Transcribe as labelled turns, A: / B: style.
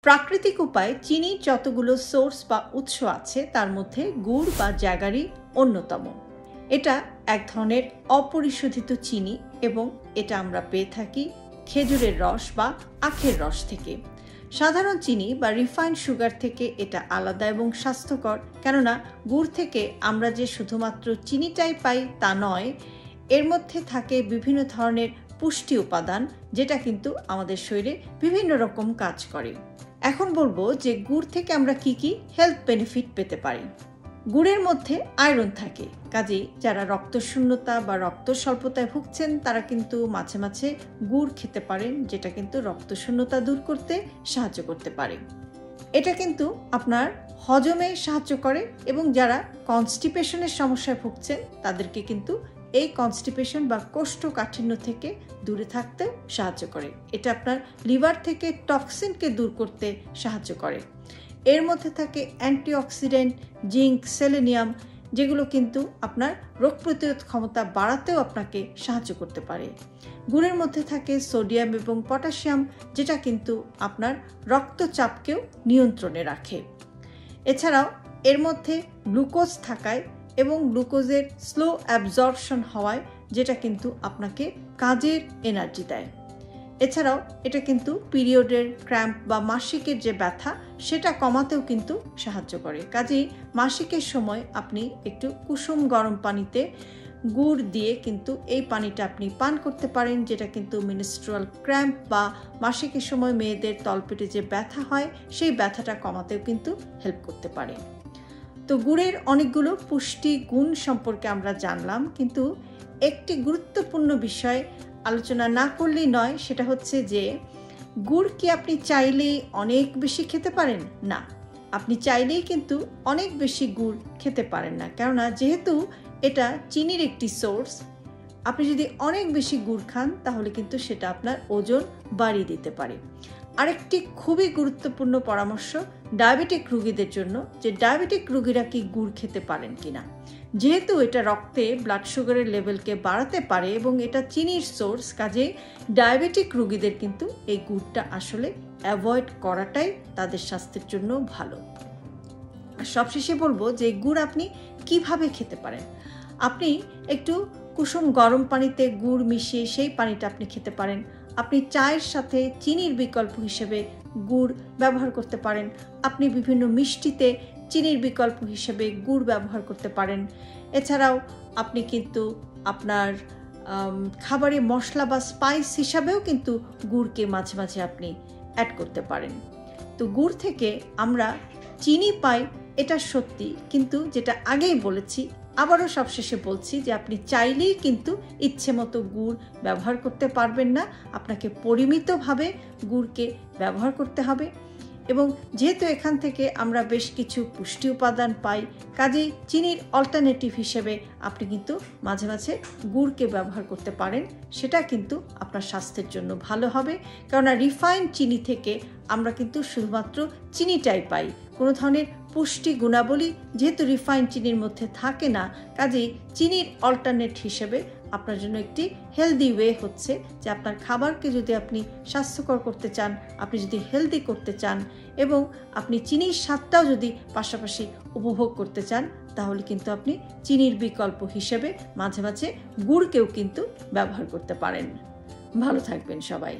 A: প্রাকৃতিক উপায়ে চিনির যতগুলো সোর্স বা উৎস আছে তার মধ্যে গুড় বা জ্যাগারি অন্যতম। এটা এক ধরনের অপরিশোধিত চিনি এবং এটা আমরা পেয়ে থাকি খেজুরের রস বা আখের রস থেকে। সাধারণ চিনি বা রিফাইন্ড সুগার থেকে এটা আলাদা এবং স্বাস্থ্যকর, কেননা গুড় থেকে আমরা যে শুধুমাত্র চিনিটাই পাই তা নয়, এর মধ্যে থাকে বিভিন্ন ধরনের পুষ্টি উপাদান যেটা কিন্তু আমাদের শরীরে বিভিন্ন রকম কাজ করে। এখন বলবো যে গুড় থেকে আমরা কি কি হেলথ বেনিফিট পেতে পারি। গুড়ের মধ্যে আয়রন থাকে, কাজেই যারা রক্তশূন্যতা বা রক্ত স্বল্পতায় ভুগছেন তারা কিন্তু মাঝে মাঝে গুড় খেতে পারেন, যেটা কিন্তু রক্তশূন্যতা দূর করতে সাহায্য করতে পারে। এটা কিন্তু আপনার হজমে সাহায্য করে এবং যারা কনস্টিপেশনের সমস্যায় ভুগছেন তাদেরকে কিন্তু এই কনস্টিপেশন বা কোষ্ঠকাঠিন্য থেকে দূরে থাকতে সাহায্য করে। এটা আপনার লিভার থেকে টক্সিনকে দূর করতে সাহায্য করে। এর মধ্যে থাকে অ্যান্টিঅক্সিডেন্ট, জিঙ্ক, সেলেনিয়াম, যেগুলো কিন্তু আপনার রোগ প্রতিরোধ ক্ষমতা বাড়াতেও আপনাকে সাহায্য করতে পারে। গুড়ের মধ্যে থাকে সোডিয়াম এবং পটাশিয়াম, যেটা কিন্তু আপনার রক্তচাপকেও নিয়ন্ত্রণে রাখে। এছাড়াও এর মধ্যে গ্লুকোজ থাকায় এবং গ্লুকোজের স্লো অ্যাবজর্পশন হওয়ায় যেটা কিন্তু আপনাকে কাজের এনার্জি দেয়। এছাড়াও এটা কিন্তু পিরিয়ডের ক্র্যাম্প বা মাসিকের যে ব্যথা সেটা কমাতেও কিন্তু সাহায্য করে। কাজেই মাসিকের সময় আপনি একটু কুসুম গরম পানিতে গুড় দিয়ে কিন্তু এই পানিটা আপনি পান করতে পারেন, যেটা কিন্তু মেনস্ট্রুয়াল ক্র্যাম্প বা মাসিকের সময় মেয়েদের তলপেটে যে ব্যথা হয় সেই ব্যথাটা কমাতেও কিন্তু হেল্প করতে পারে। তো গুড়ের অনেকগুলো পুষ্টি গুণ সম্পর্কে আমরা জানলাম, কিন্তু একটি গুরুত্বপূর্ণ বিষয় আলোচনা না করলেই নয়, সেটা হচ্ছে যে গুড় কি আপনি চাইলেই অনেক বেশি খেতে পারেন? না, আপনি চাইলেই কিন্তু অনেক বেশি গুড় খেতে পারেন না, কেননা যেহেতু এটা চিনির একটি সোর্স, আপনি যদি অনেক বেশি গুড় খান তাহলে কিন্তু সেটা আপনার ওজন বাড়িয়ে দিতে পারে। আরেকটি খুবই গুরুত্বপূর্ণ পরামর্শ ডায়াবেটিক রোগীদের জন্য, যে ডায়াবেটিক রোগীরা কি গুড় খেতে পারেন কিনা। যেহেতু এটা রক্তে ব্লাড সুগারের লেভেলকে বাড়াতে পারে এবং এটা চিনির সোর্স, কাজে ডায়াবেটিক রোগীদের কিন্তু এই গুড়টা আসলে অ্যাভয়েড করাটাই তাদের স্বাস্থ্যের জন্য ভালো। আর সবশেষে বলবো যে গুড় আপনি কিভাবে খেতে পারেন। আপনি একটু কুসুম গরম পানিতে গুড় মিশিয়ে সেই পানিটা আপনি খেতে পারেন। আপনি চায়ের সাথে চিনির বিকল্প হিসেবে গুড় ব্যবহার করতে পারেন। আপনি বিভিন্ন মিষ্টিতে চিনির বিকল্প হিসেবে গুড় ব্যবহার করতে পারেন। এছাড়াও আপনি কিন্তু আপনার খাবারে মশলা বা স্পাইস হিসাবেও কিন্তু গুড়কে মাঝে মাঝে আপনি অ্যাড করতে পারেন। তো গুড় থেকে আমরা চিনি পাই, এটা সত্যি, কিন্তু যেটা আগেই বলেছি, আবারও সবশেষে বলছি যে আপনি চাইলেই কিন্তু ইচ্ছে মতো গুড় ব্যবহার করতে পারবেন না। আপনাকে পরিমিতভাবে গুড়কে ব্যবহার করতে হবে এবং যেহেতু এখান থেকে আমরা বেশ কিছু পুষ্টি উপাদান পাই, কাজেই চিনির অল্টারনেটিভ হিসেবে আপনি কিন্তু মাঝে মাঝে গুড়কে ব্যবহার করতে পারেন। সেটা কিন্তু আপনার স্বাস্থ্যের জন্য ভালো হবে, কেননা রিফাইন্ড চিনি থেকে আমরা কিন্তু শুধুমাত্র চিনিটাই পাই, কোনো ধরনের পুষ্টি গুণাবলী যেহেতু রিফাইন্ড চিনির মধ্যে থাকে না, কাজেই চিনির অল্টারনেট হিসেবে আপনার জন্য একটি হেলদি ওয়ে হচ্ছে যে আপনার খাবারকে যদি আপনি স্বাস্থ্যকর করতে চান, আপনি যদি হেলদি করতে চান এবং আপনি চিনির স্বাদটাও যদি পাশাপাশি উপভোগ করতে চান, তাহলে কিন্তু আপনি চিনির বিকল্প হিসেবে মাঝে মাঝে গুড়কেও কিন্তু ব্যবহার করতে পারেন। ভালো থাকবেন সবাই।